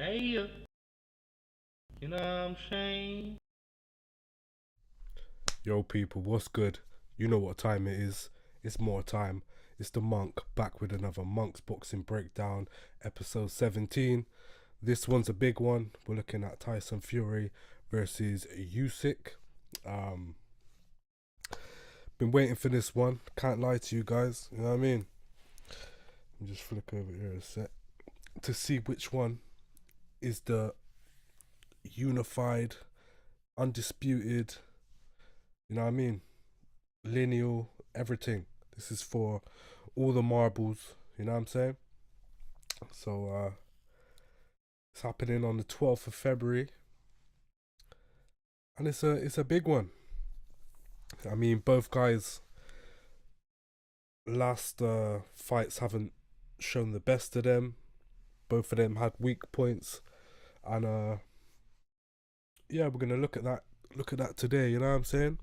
Hey, you know what I'm saying? Yo, people, what's good? You know what time it is. It's more time. It's the Monk back with another Monk's Boxing Breakdown, episode 17. This one's a big one. We're looking at Tyson Fury versus Usyk. Um, been waiting for this one. Can't lie to you guys. You know what I mean? Let me just flick over here a sec to see which one is the unified, undisputed. You know what I mean? Lineal, everything. This is for all the marbles, you know what I'm saying? So it's happening on the 12th of February, and it's a big one. I mean, both guys last fights haven't shown the best of them. Both of them had weak points, and yeah, we're gonna look at that today, you know what I'm saying?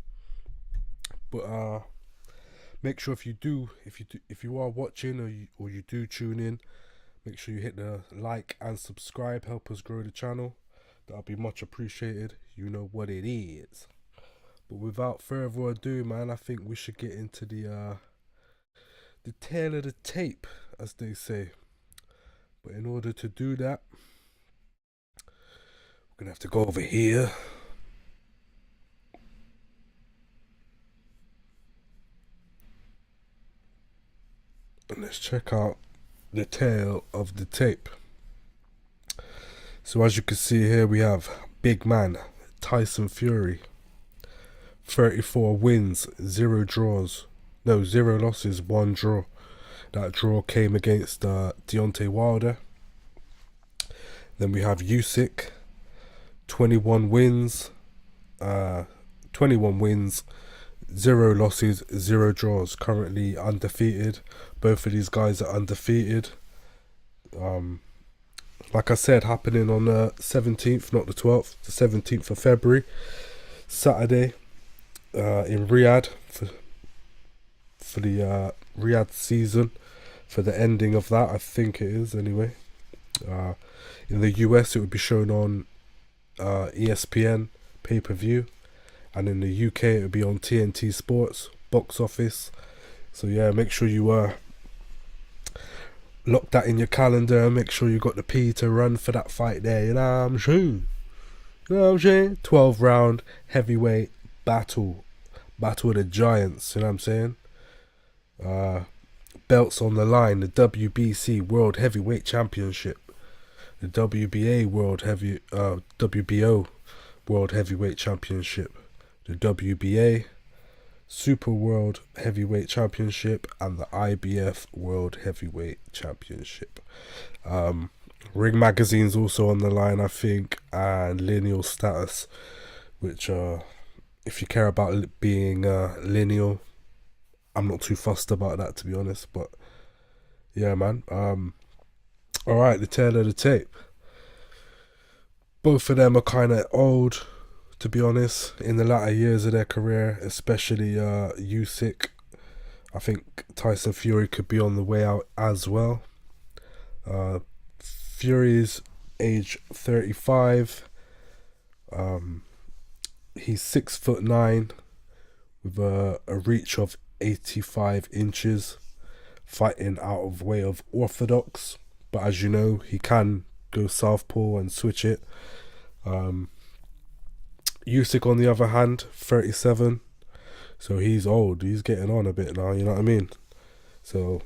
But make sure if you are watching or you do tune in, make sure you hit the like and subscribe. Help us grow the channel. That'll be much appreciated. You know what it is. But without further ado, man, I think we should get into the tail of the tape, as they say. But in order to do that, we're gonna have to go over here. And let's check out the tail of the tape. So as you can see here, we have big man Tyson Fury, 34 wins, 0 draws, no 0 losses, 1 draw. That draw came against Deontay Wilder. Then we have Usyk, 21 wins, 21 wins, 0 losses, 0 draws. Currently undefeated. Both of these guys are undefeated. Like I said, happening on the 17th, not the 12th, the 17th of February, Saturday, in Riyadh for the Riyadh season, for the ending of that, I think it is anyway. In the US, it would be shown on ESPN pay-per-view, and in the UK, it would be on TNT Sports box office. So yeah, make sure you lock that in your calendar. Make sure you got the P to run for that fight there. You know what I'm saying? You know what I'm saying? 12-round heavyweight battle of the giants. You know what I'm saying? Belts on the line: the WBC World Heavyweight Championship, the WBO World Heavyweight Championship, the WBA Super World Heavyweight Championship, and the IBF World Heavyweight Championship. Ring Magazine's also on the line, I think, and lineal status, which if you care about being lineal, I'm not too fussed about that, to be honest. But yeah, man. Alright, the tail of the tape. Both of them are kind of old, to be honest, in the latter years of their career, especially Usyk. I think Tyson Fury could be on the way out as well. Fury's age 35. He's 6'9", with a reach of 85 inches, fighting out of way of orthodox. But as you know, he can go southpaw and switch it. Usyk, on the other hand, 37, so he's old. He's getting on a bit now. You know what I mean? So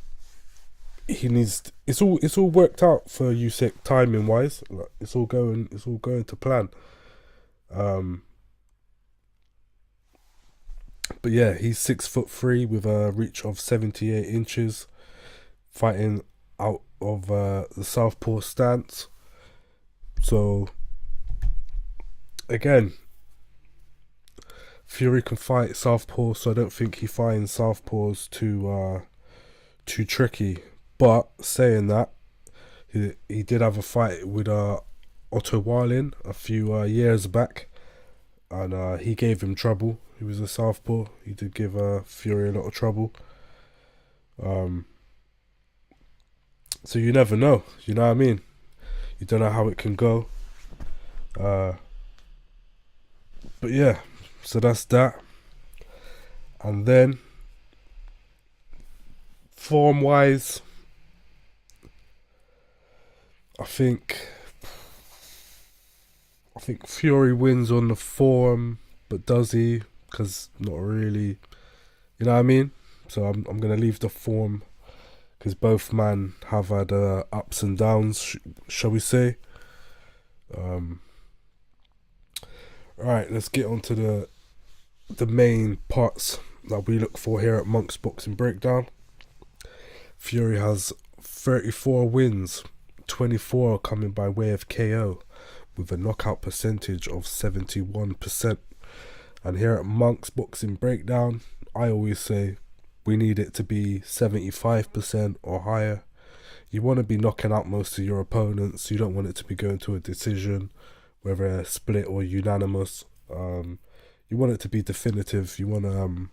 he needs. It's all worked out for Usyk timing wise. Like, it's all going to plan. But yeah, he's 6'3" with a reach of 78 inches, fighting out of the southpaw stance. So again, Fury can fight southpaw, so I don't think he finds southpaws too tricky. But saying that, he did have a fight with Otto Warlin a few years back, and he gave him trouble. He was a southpaw. He did give Fury a lot of trouble. So you never know. You know what I mean? You don't know how it can go. But yeah, so that's that. And then form wise, I think Fury wins on the form, but does he? Because not really. You know what I mean? So I'm gonna leave the form because both men have had ups and downs, shall we say? Right, let's get on to the main parts that we look for here at Monk's Boxing Breakdown. Fury has 34 wins, 24 coming by way of KO, with a knockout percentage of 71%. And here at Monk's Boxing Breakdown, I always say we need it to be 75% or higher. You want to be knocking out most of your opponents. You don't want it to be going to a decision, whether a split or unanimous. You want it to be definitive. You want to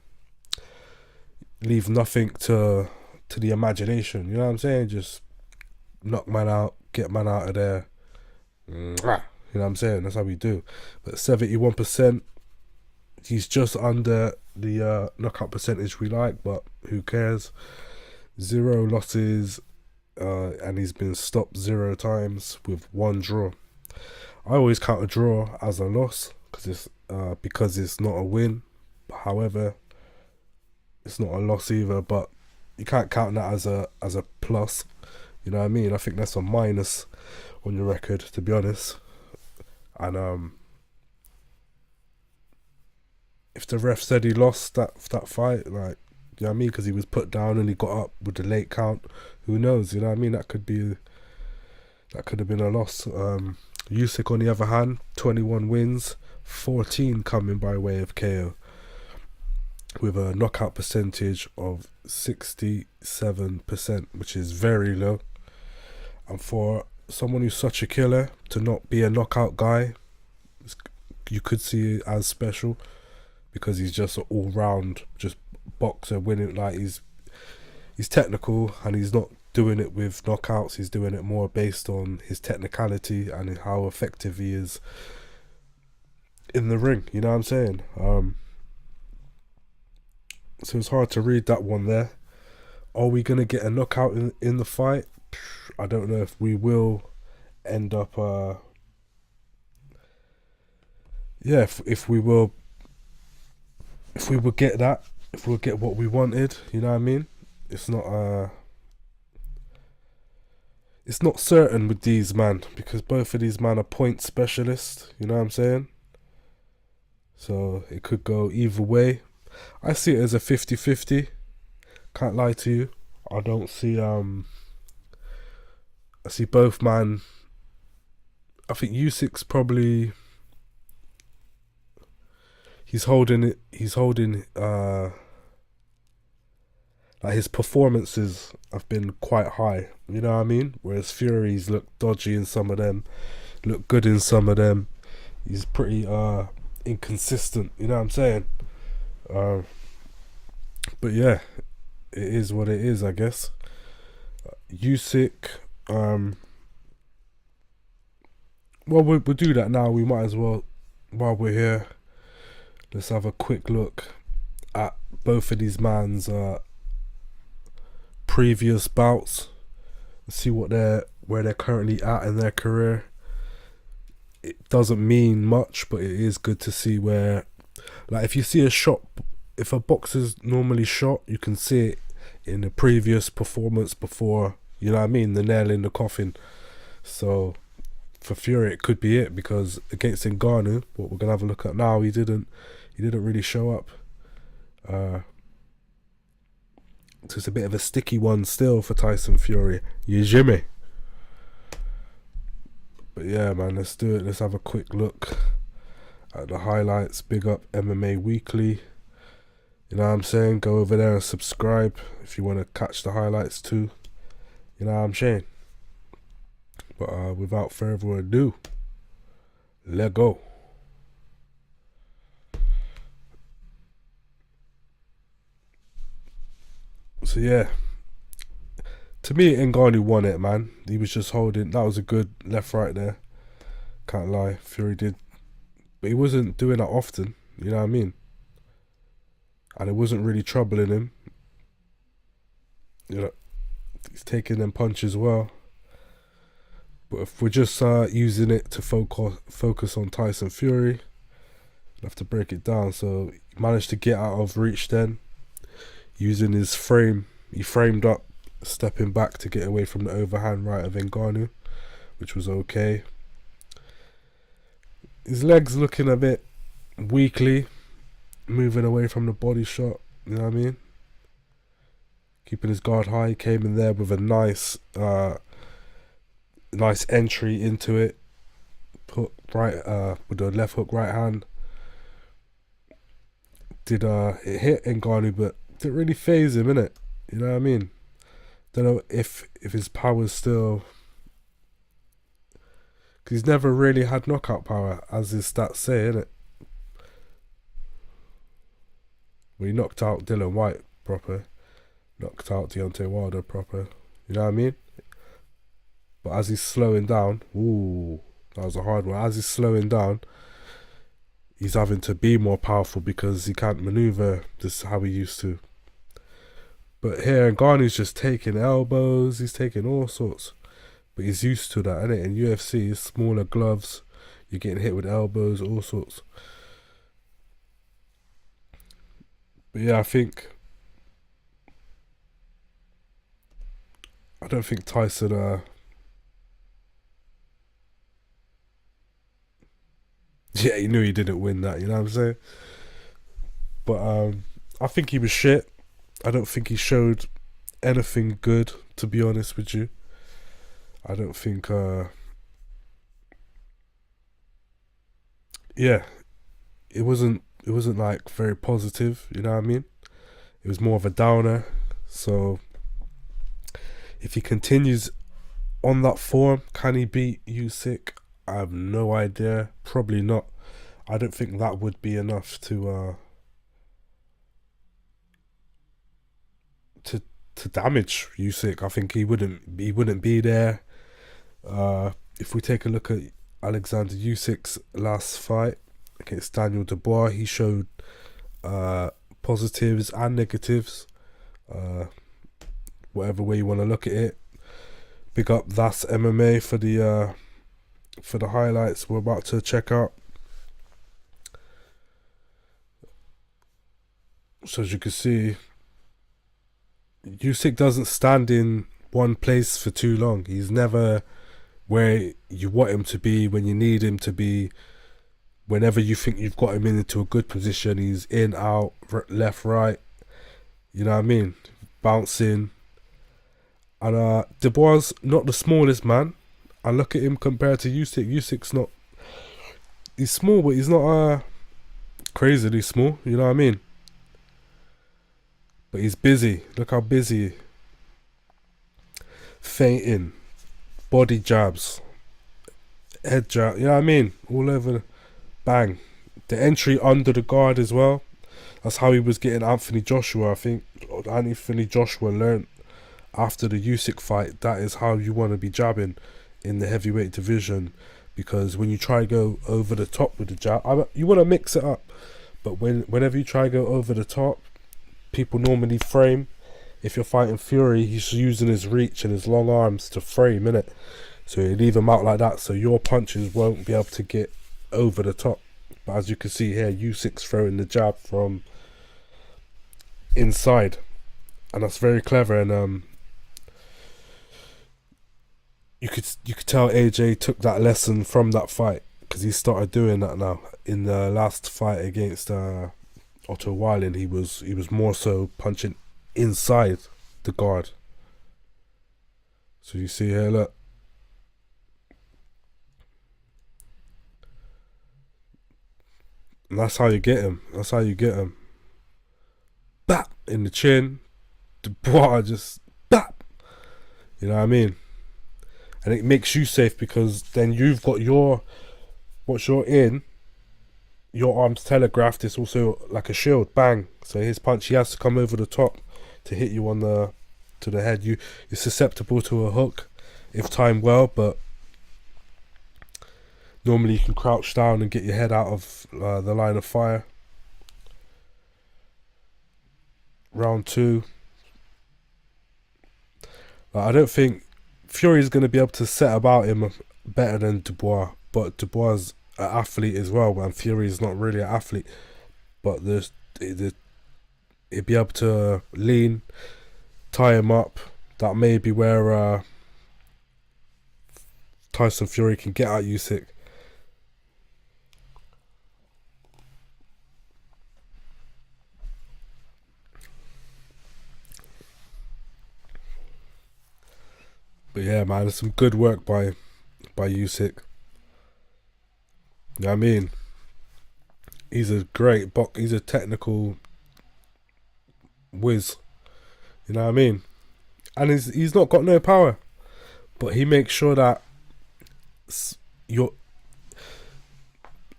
leave nothing to the imagination. You know what I'm saying? Just knock man out, get man out of there. You know what I'm saying? That's how we do. But 71%, he's just under the knockout percentage we like, but who cares? 0 losses, and he's been stopped 0 times with 1 draw. I always count a draw as a loss because it's not a win. However, it's not a loss either, but you can't count that as a plus. You know what I mean? I think that's a minus on your record, to be honest. And if the ref said he lost that fight, like, you know what I mean, because he was put down and he got up with the late count, who knows? You know what I mean? That could have been a loss. Usyk, on the other hand, 21 wins, 14 coming by way of KO, with a knockout percentage of 67%, which is very low. And for someone who's such a killer to not be a knockout guy, you could see it as special, because he's just an all-round just boxer winning. Like, he's technical, and he's not doing it with knockouts. He's doing it more based on his technicality and how effective he is in the ring. You know what I'm saying? So it's hard to read that one there. Are we gonna get a knockout in the fight? I don't know if we will end up. Yeah, if we will get that, if we'll get what we wanted, you know what I mean? It's not certain with these man, because both of these man are point specialists, you know what I'm saying? So it could go either way. I see it as a 50-50. Can't lie to you. I don't see I see both man. I think Usyk's probably he's holding like, his performances have been quite high, you know what I mean? Whereas Fury's look dodgy in some of them, look good in some of them. He's pretty inconsistent, you know what I'm saying? But yeah, it is what it is, I guess. Usyk, well, we'll do that now. We might as well, while we're here, let's have a quick look at both of these man's previous bouts and see where they're currently at in their career. It doesn't mean much, but it is good to see where, like, if you see a shot, if a boxer's normally shot, you can see it in the previous performance before, you know what I mean, the nail in the coffin. So for Fury, it could be it, because against Ngannou, what we're gonna have a look at now, he didn't really show up. So it's a bit of a sticky one still for Tyson Fury. You Jimmy. But yeah, man, let's do it. Let's have a quick look at the highlights. Big up MMA Weekly. You know what I'm saying? Go over there and subscribe if you want to catch the highlights too. You know what I'm saying? But without further ado, let go. So yeah, To me, Ngannou won it, man. He was just holding. That was a good left right there. Can't lie. Fury did. But he wasn't doing that often. You know what I mean? And it wasn't really troubling him. You know, he's taking them punches well. But if we're just using it to focus on Tyson Fury, I'll have to break it down. So he managed to get out of reach then. Using his frame, he framed up, stepping back to get away from the overhand right of Ngannou, which was okay. His legs looking a bit weakly, moving away from the body shot, you know what I mean? Keeping his guard high, he came in there with a nice entry into it. Put right with the left hook right hand. It hit Ngannou, but didn't really phase him, innit? You know what I mean? Don't know if his power's still, because he's never really had knockout power, as his stats say, innit? Well, he knocked out Dylan White proper, knocked out Deontay Wilder proper, you know what I mean? But as he's slowing down, ooh, that was a hard one. As he's slowing down, he's having to be more powerful because he can't maneuver just how he used to. But here, Ngannou's just taking elbows, he's taking all sorts. But he's used to that, innit? In UFC, it's smaller gloves, you're getting hit with elbows, all sorts. But yeah, I don't think Tyson yeah, he knew he didn't win that, you know what I'm saying? But I think he was shit. I don't think he showed anything good, to be honest with you. I don't think yeah, it wasn't like very positive, you know what I mean? It was more of a downer. So if he continues on that form, can he beat Usyk? I have no idea. Probably not. I don't think that would be enough to damage Usyk. I think he wouldn't be there. If we take a look at Alexander Usyk's last fight against Daniel Dubois, he showed positives and negatives, whatever way you want to look at it. Big up That's MMA for the highlights we're about to check out. So as you can see, Usyk doesn't stand in one place for too long. He's never where you want him to be, when you need him to be. Whenever you think you've got him into a good position, he's in, out, left, right. You know what I mean? Bouncing. And Dubois not the smallest man. I look at him compared to Usyk. Usyk's not. He's small, but he's not crazily small. You know what I mean? But he's busy. Look how busy. Feinting, body jabs, head jab. You know what I mean? All over. Bang. The entry under the guard as well. That's how he was getting Anthony Joshua. I think Anthony Joshua learned after the Usyk fight, that is how you want to be jabbing in the heavyweight division, because when you try to go over the top with the jab, you want to mix it up, but whenever you try to go over the top, people normally frame. If you're fighting Fury, he's using his reach and his long arms to frame, innit? So you leave him out like that, so your punches won't be able to get over the top. But as you can see here, Usyk's throwing the jab from inside, and that's very clever. And you could tell AJ took that lesson from that fight, because he started doing that now. In the last fight against Otto Weiland, he was more so punching inside the guard. So you see here, look. And that's how you get him. That's how you get him. Bap! In the chin. Dubois just bap! You know what I mean? And it makes you safe, because then you've got once you're in, your arm's telegraphed. It's also like a shield. Bang! So his punch, he has to come over the top to hit you on the to the head. You're susceptible to a hook if timed well, but normally you can crouch down and get your head out of the line of fire. Round 2. I don't think Fury's going to be able to set about him better than Dubois, but Dubois is an athlete as well, and Fury is not really an athlete. But he'd be able to lean, tie him up. That may be where Tyson Fury can get at Usyk. But yeah, man, there's some good work by Usyk. You know what I mean? He's a great he's a technical whiz. You know what I mean? And he's not got no power, but he makes sure that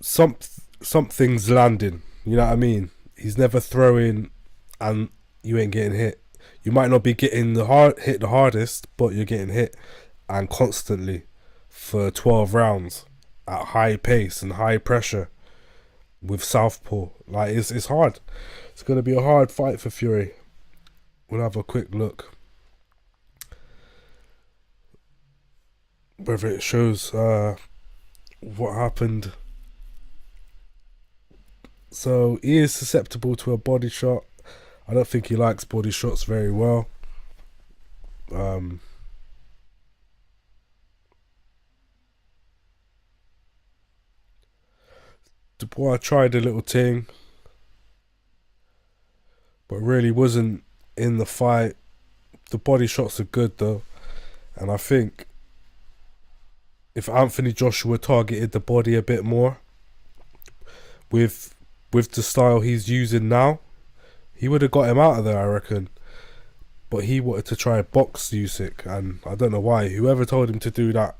something's landing. You know what I mean? He's never throwing and you ain't getting hit. You might not be getting hit the hardest, but you're getting hit, and constantly for 12 rounds at high pace and high pressure with southpaw. Like it's hard. It's gonna be a hard fight for Fury. We'll have a quick look whether it shows what happened. So he is susceptible to a body shot. I don't think he likes body shots very well. Dubois tried a little thing, but really wasn't in the fight. The body shots are good though, and I think if Anthony Joshua targeted the body a bit more with the style he's using now, he would have got him out of there, I reckon. But he wanted to try box Usyk, and I don't know why. Whoever told him to do that,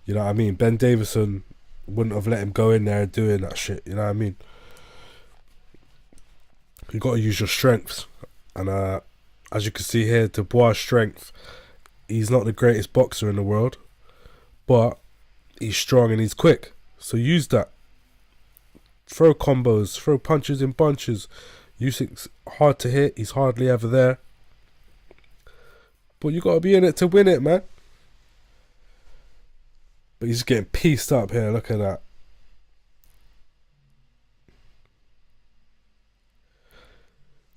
you know what I mean? Ben Davison wouldn't have let him go in there doing that shit, you know what I mean? You got to use your strengths. And as you can see here, Dubois' strength, he's not the greatest boxer in the world, but he's strong and he's quick. So use that. Throw combos, throw punches in bunches. Usyk's hard to hit, he's hardly ever there. But you got to be in it to win it, man. But he's getting pieced up here, look at that.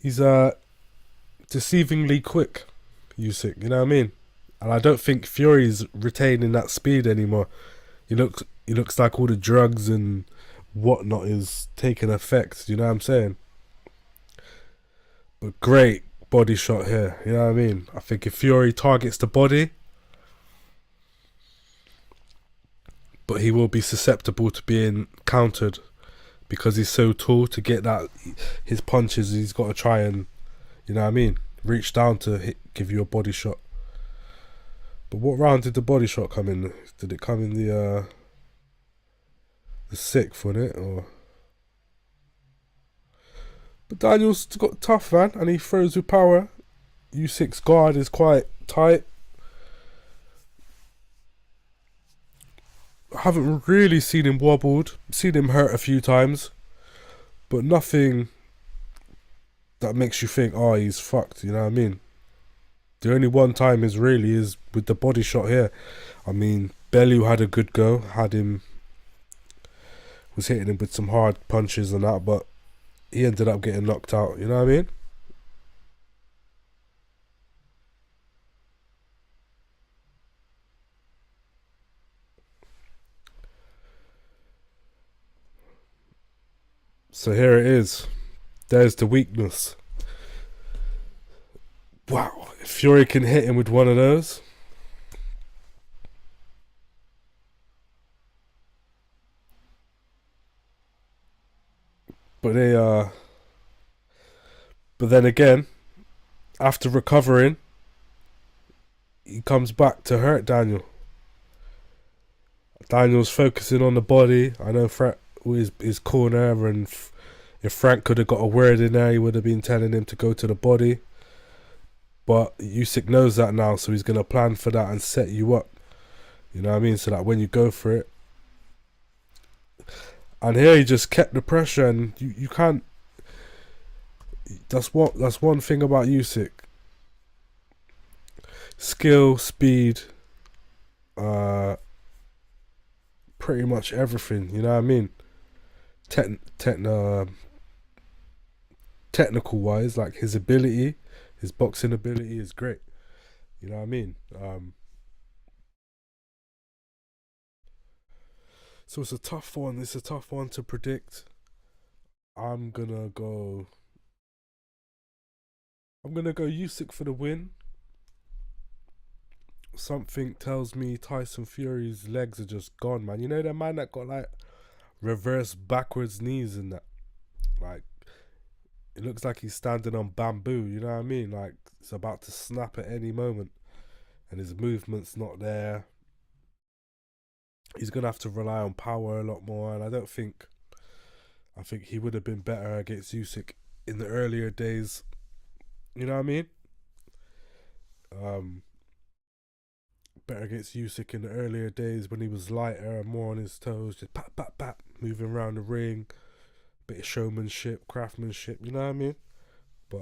He's deceivingly quick, Usyk, you know what I mean? And I don't think Fury's retaining that speed anymore. He looks like all the drugs and whatnot is taking effect, you know what I'm saying? But great body shot here, you know what I mean? I think if Fury targets the body, but he will be susceptible to being countered because he's so tall. To get that, his punches, he's got to try and, you know what I mean, reach down to give you a body shot. But what round did the body shot come in? Did it come in the 6th, wasn't it? Or... But Daniel's got tough, man, and he throws with power. Usyk's guard is quite tight. I haven't really seen him wobbled. Seen him hurt a few times, but nothing that makes you think, oh, he's fucked, you know what I mean? The only one time is with the body shot here. I mean, Bellew had a good go, was hitting him with some hard punches and that, but he ended up getting knocked out, you know what I mean? So here it is. There's the weakness. Wow, if Fury can hit him with one of those. But then again, after recovering, he comes back to hurt Daniel. Daniel's focusing on the body. I know Frank with his corner, and if Frank could have got a word in there, he would have been telling him to go to the body. But Usyk knows that now, so he's gonna plan for that and set you up. You know what I mean? So that when you go for it, and here he just kept the pressure, and you can't. That's one thing about Usyk: skill, speed, uh, pretty much everything. You know what I mean? Technical wise, like his ability, his boxing ability is great. You know what I mean? So it's a tough one. It's a tough one to predict. I'm gonna go. I'm gonna go Usyk for the win. Something tells me Tyson Fury's legs are just gone, man. You know that man that got like reverse backwards knees and that, like it looks like he's standing on bamboo. You know what I mean? Like it's about to snap at any moment, and his movement's not there. He's gonna have to rely on power a lot more, and I think he would have been better against Usyk in the earlier days. You know what I mean? Um, Better against Usyk in the earlier days when he was lighter and more on his toes, just pat pat pat, moving around the ring, bit of showmanship, craftsmanship. You know what I mean? But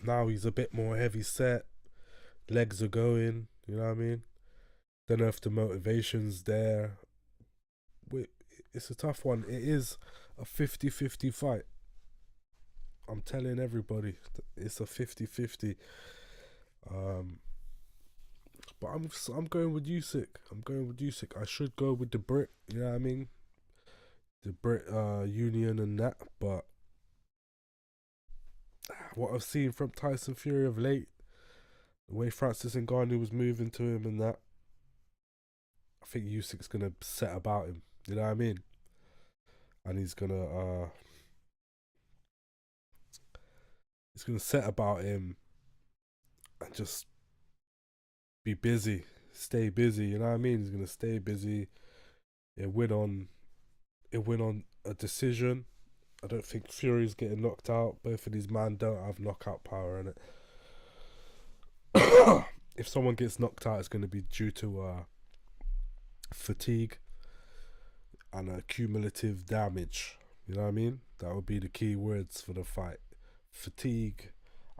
now he's a bit more heavy set, legs are going. You know what I mean? Don't know if the motivation's there. It's a tough one. It is a 50-50 fight. I'm telling everybody, it's a 50-50. But I'm going with Usyk. I'm going with Usyk. I should go with the Brit. You know what I mean? The Brit Union and that. But what I've seen from Tyson Fury of late, the way Francis Ngannou was moving to him and that, I think Usyk's gonna set about him. You know what I mean? And he's gonna set about him and just be busy, stay busy. You know what I mean? He's gonna stay busy. It win on a decision. I don't think Fury's getting knocked out. Both of these men don't have knockout power in it. If someone gets knocked out, it's going to be due to fatigue and cumulative damage. You know what I mean? That would be the key words for the fight: fatigue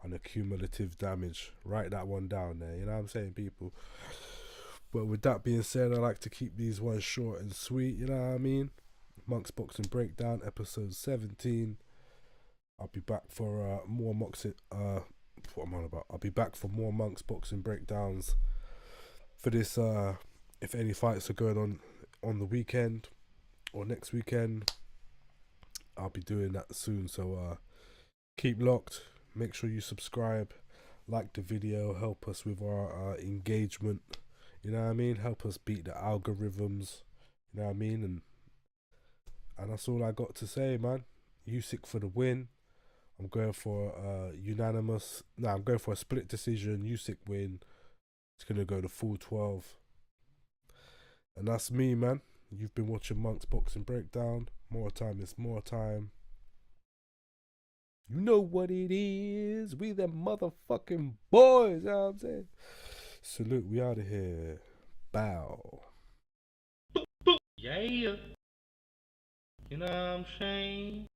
and cumulative damage. Write that one down there. You know what I'm saying, people? But with that being said, I like to keep these ones short and sweet. You know what I mean? Monk's Boxing Breakdown, episode 17. I'll be back for more Monk's. What am I on about? I'll be back for more Monk's Boxing Breakdowns. For this, if any fights are going on the weekend or next weekend, I'll be doing that soon. So keep locked. Make sure you subscribe, like the video, help us with our engagement. You know what I mean? Help us beat the algorithms. You know what I mean? And that's all I got to say, man. Usyk for the win. I'm going for unanimous. No, I'm going for a split decision. Usyk win. It's gonna go to full 12. And that's me, man. You've been watching Monk's Boxing Breakdown. More time is more time. You know what it is. We the motherfucking boys. You know what I'm saying? Salute. We out of here. Bow. Yeah. You know what I'm saying?